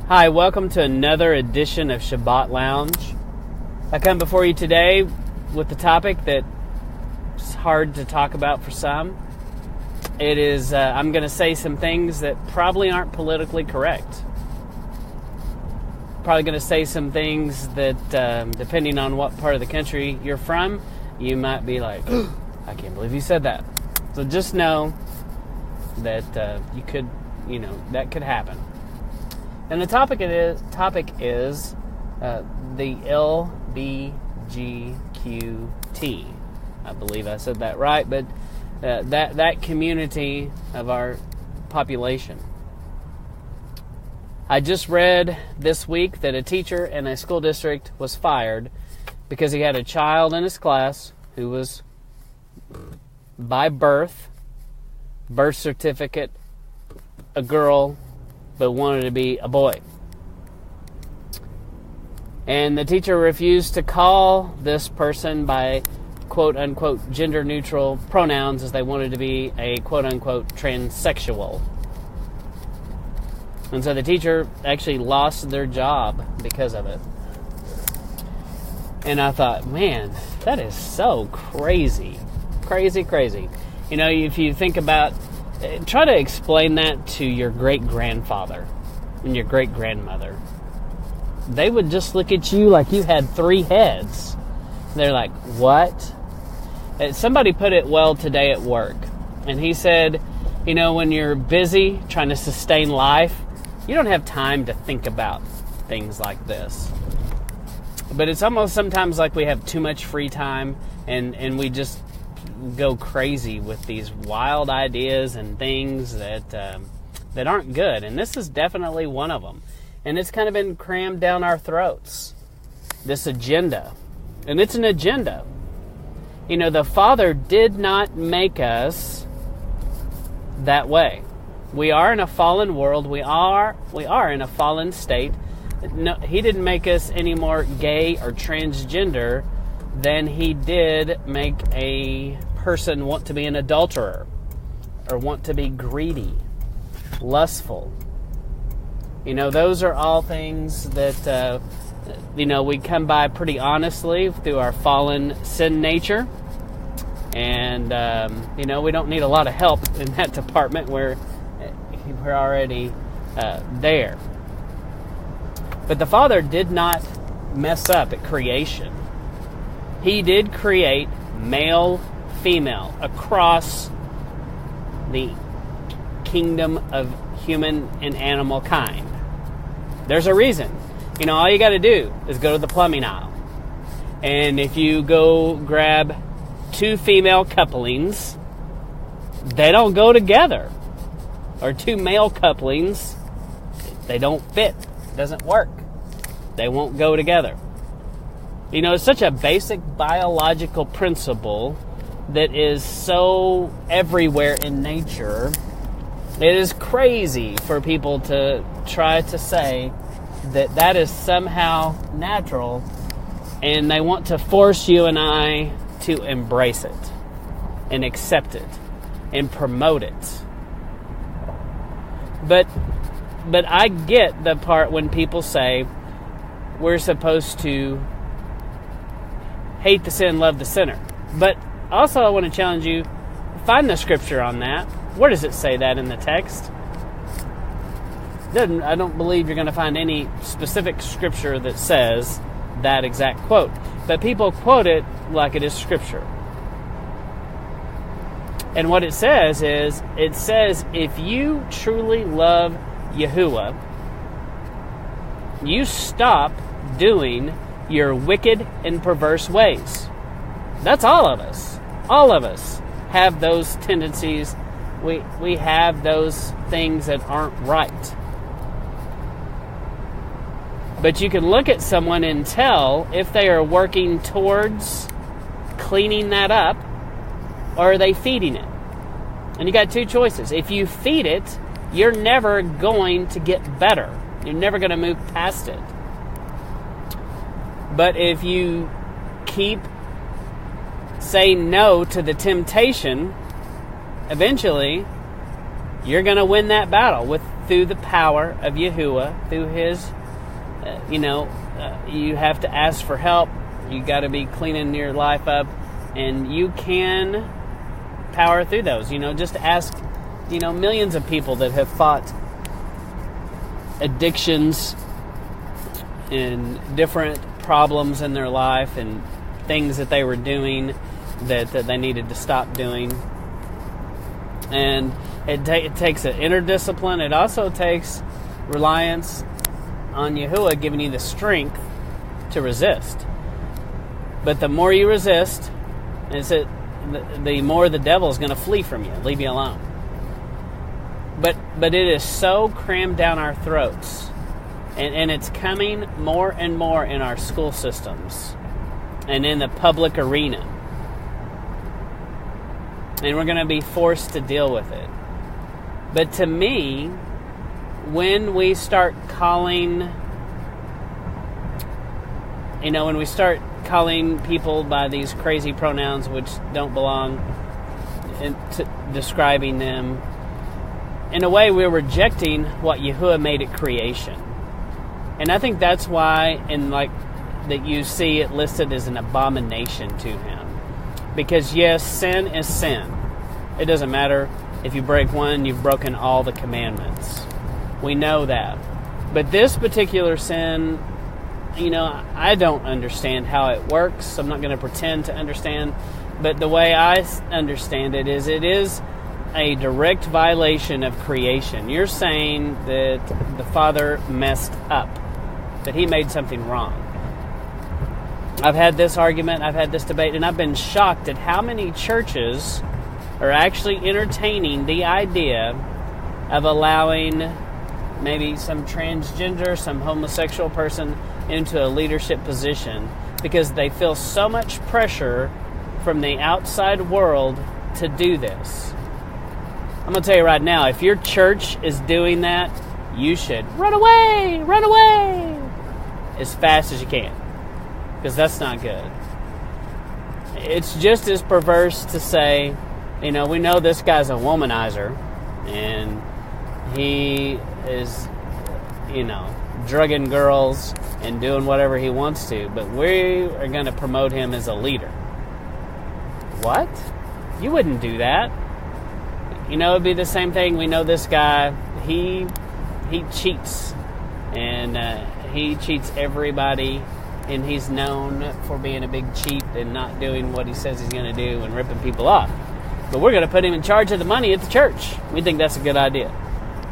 Hi, welcome to another edition of Shabbat Lounge. I come before you today with a topic that's hard to talk about for some. It is, I'm going to say some things that probably aren't politically correct. Probably going to say some things that, depending on what part of the country you're from, you might be like, oh, I can't believe you said that. So just know that that could happen. And the topic is the LBGQT. I believe I said that right, but that community of our population. I just read this week that a teacher in a school district was fired because he had a child in his class who was by birth certificate, a girl, but wanted to be a boy. And the teacher refused to call this person by quote-unquote gender-neutral pronouns as they wanted to be a quote-unquote transsexual. And so the teacher actually lost their job because of it. And I thought, man, that is so crazy. Crazy. You know, if you think about, try to explain that to your great-grandfather and your great-grandmother. They would just look at you like you had 3 heads. They're like, what? Somebody put it well today at work. And he said, you know, when you're busy trying to sustain life, you don't have time to think about things like this. But it's almost sometimes like we have too much free time and we just go crazy with these wild ideas and things that aren't good. And this is definitely one of them. And it's kind of been crammed down our throats. This agenda. And it's an agenda. You know, the Father did not make us that way. We are in a fallen world. We are in a fallen state. No, He didn't make us any more gay or transgender than He did make a person want to be an adulterer or want to be greedy, lustful. You know, those are all things that, we come by pretty honestly through our fallen sin nature. And, we don't need a lot of help in that department. We're already there. But the Father did not mess up at creation. He did create male, female across the kingdom of human and animal kind. There's a reason. You know, all you got to do is go to the plumbing aisle. And if you go grab 2 female couplings, they don't go together. Or 2 male couplings, they don't fit. Doesn't work. They won't go together. You know, it's such a basic biological principle that is so everywhere in nature. It is crazy for people to try to say that is somehow natural, and they want to force you and I to embrace it and accept it and promote it. But I get the part when people say we're supposed to hate the sin, love the sinner. But also I want to challenge you, find the scripture on that. Where does it say that in the text? I don't believe you're going to find any specific scripture that says that exact quote. But people quote it like it is scripture. And what it says is, if you truly love Yahuwah, you stop doing your wicked and perverse ways. That's all of us. All of us have those tendencies. We have those things that aren't right. But you can look at someone and tell if they are working towards cleaning that up, or are they feeding it? And you got 2 choices. If you feed it, you're never going to get better. You're never going to move past it. But if you keep saying no to the temptation, eventually you're going to win that battle with through the power of Yahuwah, through His, you have to ask for help. You got to be cleaning your life up, and you can power through those. Just ask, millions of people that have fought addictions and different problems in their life and things that they were doing that they needed to stop doing. And it takes an inner discipline. It also takes reliance on Yahuwah giving you the strength to resist. But the more you resist, the more the devil is going to flee from you, leave you alone. But it is so crammed down our throats, and it's coming more and more in our school systems and in the public arena. And we're going to be forced to deal with it. But to me, when we start calling, people by these crazy pronouns which don't belong, describing them, in a way we're rejecting what Yahuwah made at creation. And I think that's why that you see it listed as an abomination to Him. Because yes, sin is sin. It doesn't matter if you break one, you've broken all the commandments. We know that. But this particular sin, I don't understand how it works. I'm not going to pretend to understand. But the way I understand it is a direct violation of creation. You're saying that the Father messed up, that He made something wrong. I've had this argument, I've had this debate, and I've been shocked at how many churches are actually entertaining the idea of allowing maybe some transgender, some homosexual person into a leadership position because they feel so much pressure from the outside world to do this. I'm going to tell you right now, if your church is doing that, you should run away as fast as you can, because that's not good. It's just as perverse to say, we know this guy's a womanizer, and he is, drugging girls and doing whatever he wants to, but we are going to promote him as a leader. What? You wouldn't do that. It'd be the same thing. We know this guy, he cheats, and he cheats everybody, and he's known for being a big cheat and not doing what he says he's going to do and ripping people off. But we're going to put him in charge of the money at the church. We think that's a good idea.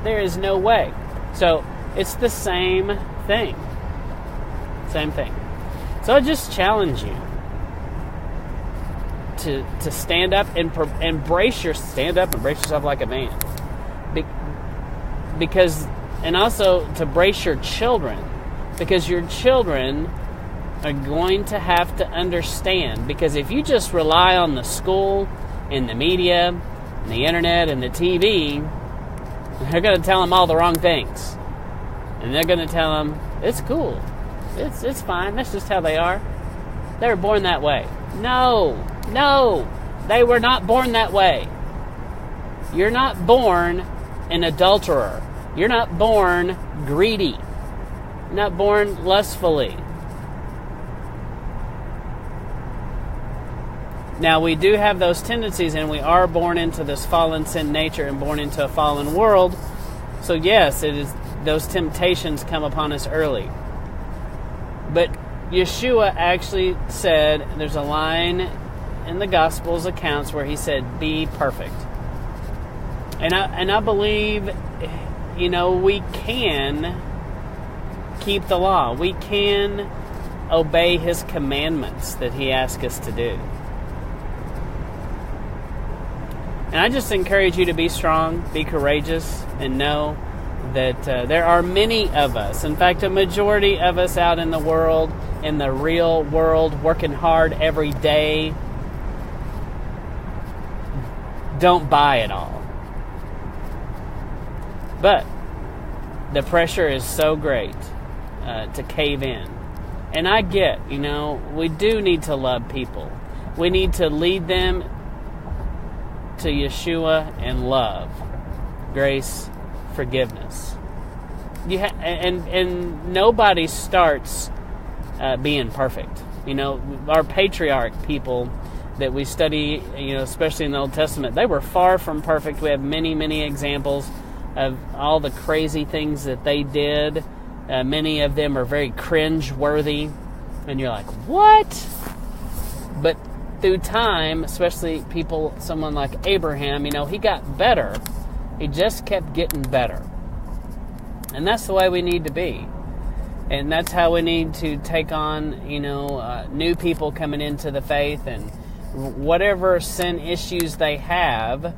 There is no way. So it's the same thing. Same thing. So I just challenge you to stand up and stand up and brace yourself like a man. And also to brace your children, because your children are going to have to understand. Because if you just rely on the school and the media and the internet and the TV, they're going to tell them all the wrong things. And they're going to tell them, it's cool. It's fine. That's just how they are. They were born that way. No. They were not born that way. You're not born an adulterer. You're not born greedy. You're not born lustfully. Now, we do have those tendencies, and we are born into this fallen sin nature and born into a fallen world. So yes, it is, those temptations come upon us early. But Yeshua actually said, there's a line in the Gospels accounts where He said, be perfect. And I believe, we can keep the law. We can obey His commandments that He asks us to do. And I just encourage you to be strong, be courageous, and know that there are many of us, in fact, a majority of us out in the world, in the real world, working hard every day, don't buy it all. But the pressure is so great to cave in. And I get, we do need to love people. We need to lead them to Yeshua and love, grace, forgiveness. And nobody starts being perfect. Our patriarch people that we study, especially in the Old Testament, they were far from perfect. We have many, many examples of all the crazy things that they did. Many of them are very cringe-worthy. And you're like, what? But through time, especially someone like Abraham, he got better. He just kept getting better. And that's the way we need to be. And that's how we need to take on, new people coming into the faith, and whatever sin issues they have,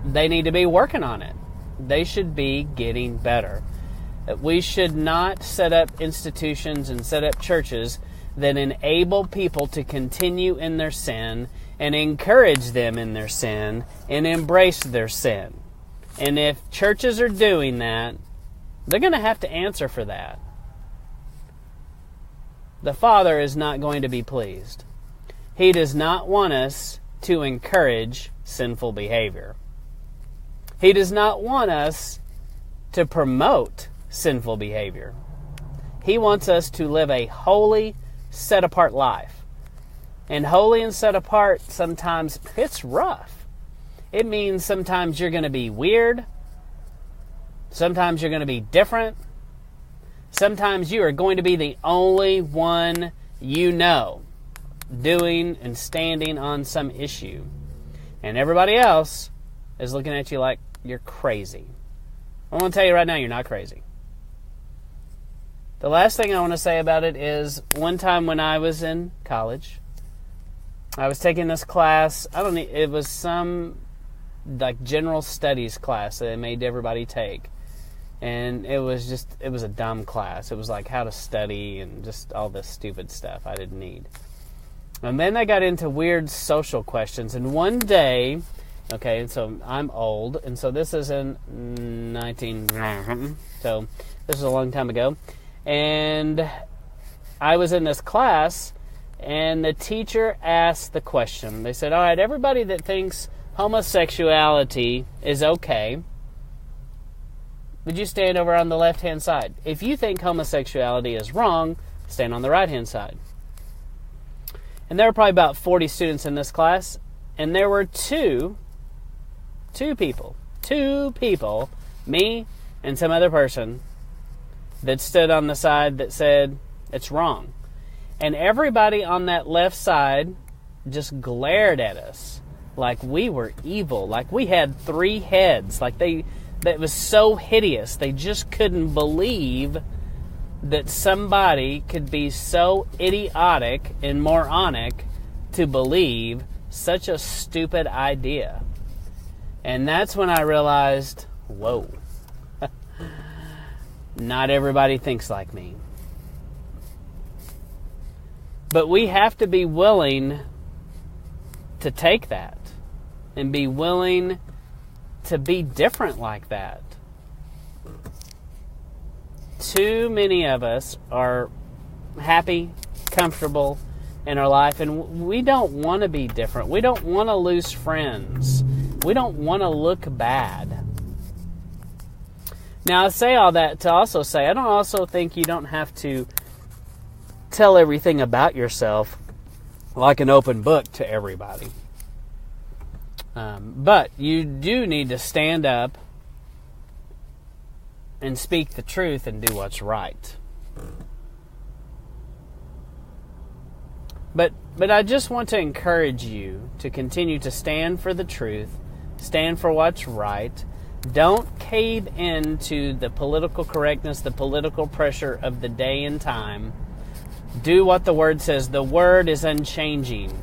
they need to be working on it. They should be getting better. We should not set up institutions and set up churches that enable people to continue in their sin and encourage them in their sin and embrace their sin. And if churches are doing that, they're going to have to answer for that. The Father is not going to be pleased. He does not want us to encourage sinful behavior. He does not want us to promote sinful behavior. He wants us to live a holy, set-apart life. And holy and set apart, sometimes it's rough. It means sometimes you're going to be weird. Sometimes you're going to be different. Sometimes you are going to be the only one doing and standing on some issue. And everybody else is looking at you like you're crazy. I want to tell you right now, you're not crazy. The last thing I want to say about it is, one time when I was in college, I was taking this class. It was some general studies class that they made everybody take. And it was a dumb class. It was like how to study and just all this stupid stuff I didn't need. And then they got into weird social questions. And one day, so I'm old, and so this is in 19... So this is a long time ago. And I was in this class, and the teacher asked the question. They said, all right, everybody that thinks homosexuality is okay, would you stand over on the left-hand side? If you think homosexuality is wrong, stand on the right-hand side. And there were probably about 40 students in this class, and there were two people, me and some other person, that stood on the side that said it's wrong. And everybody on that left side just glared at us like we were evil, like we had 3 heads, that was so hideous. They just couldn't believe that somebody could be so idiotic and moronic to believe such a stupid idea. And that's when I realized, whoa, not everybody thinks like me. But we have to be willing to take that and be willing to be different like that. Too many of us are happy, comfortable in our life, and we don't want to be different. We don't want to lose friends. We don't want to look bad. Now, I say all that to also say, I don't also think you don't have to tell everything about yourself like an open book to everybody. But you do need to stand up and speak the truth and do what's right. But I just want to encourage you to continue to stand for the truth, stand for what's right. Don't cave into the political correctness, the political pressure of the day and time. Do what the Word says. The Word is unchanging.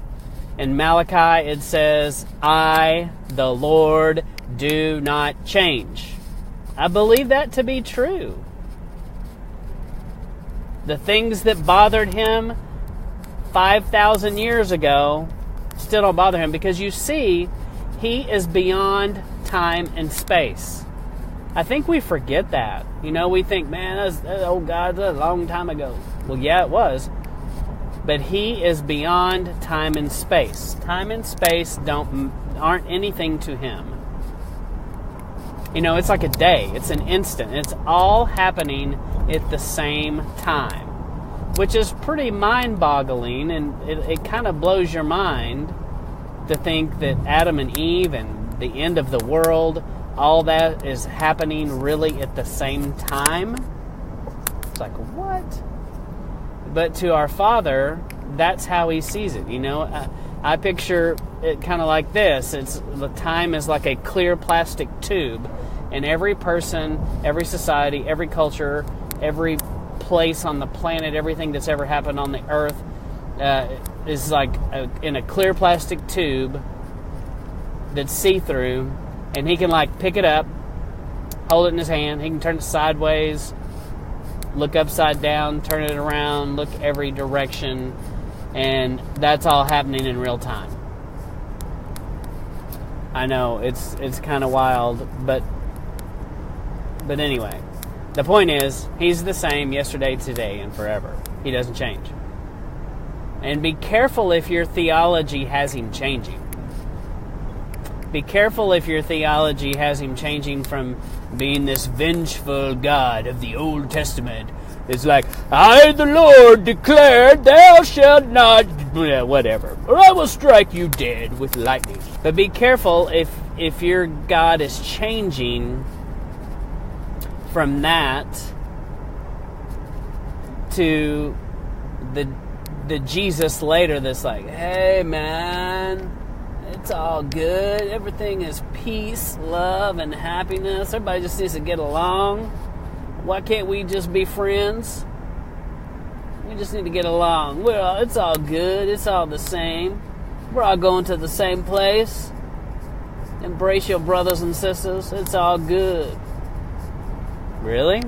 In Malachi, it says, I, the Lord, do not change. I believe that to be true. The things that bothered him 5,000 years ago still don't bother him, because you see, he is beyond time and space. I think we forget that. We think, man, that's old God, that's a long time ago. Well, yeah, it was. But he is beyond time and space. Time and space aren't anything to him. It's like a day. It's an instant. It's all happening at the same time, which is pretty mind-boggling, and it kind of blows your mind to think that Adam and Eve and the end of the world, all that is happening really at the same time. It's like, what? But to our Father, that's how He sees it. I picture it kind of like this. The time is like a clear plastic tube, and every person, every society, every culture, every place on the planet, everything that's ever happened on the earth is like in a clear plastic tube that's see-through, and He can like pick it up, hold it in His hand. He can turn it sideways, look upside down, turn it around, look every direction, and that's all happening in real time. I know it's kind of wild, but anyway, the point is, He's the same yesterday, today, and forever. He doesn't change. And be careful if your theology has Him changing. Be careful if your theology has Him changing from being this vengeful God of the Old Testament. It's like, I, the Lord, declared, thou shalt not, whatever, or I will strike you dead with lightning. But be careful if your God is changing from that to the Jesus later that's like, hey man, it's all good. Everything is peace, love, and happiness. Everybody just needs to get along. Why can't we just be friends? We just need to get along. It's all good. It's all the same. We're all going to the same place. Embrace your brothers and sisters. It's all good. Really?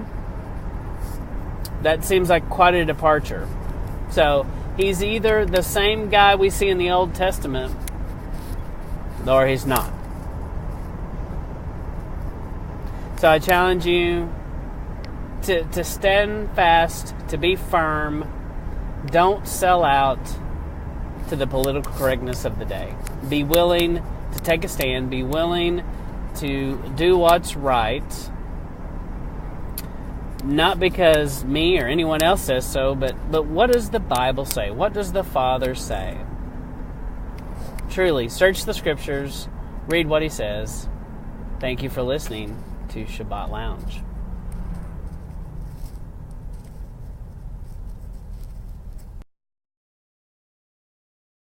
That seems like quite a departure. So, He's either the same guy we see in the Old Testament, or He's not. So I challenge you to stand fast, to be firm. Don't sell out to the political correctness of the day. Be willing to take a stand. Be willing to do what's right. Not because me or anyone else says so, but what does the Bible say? What does the Father say? Truly, search the Scriptures, read what He says. Thank you for listening to Shabbat Lounge.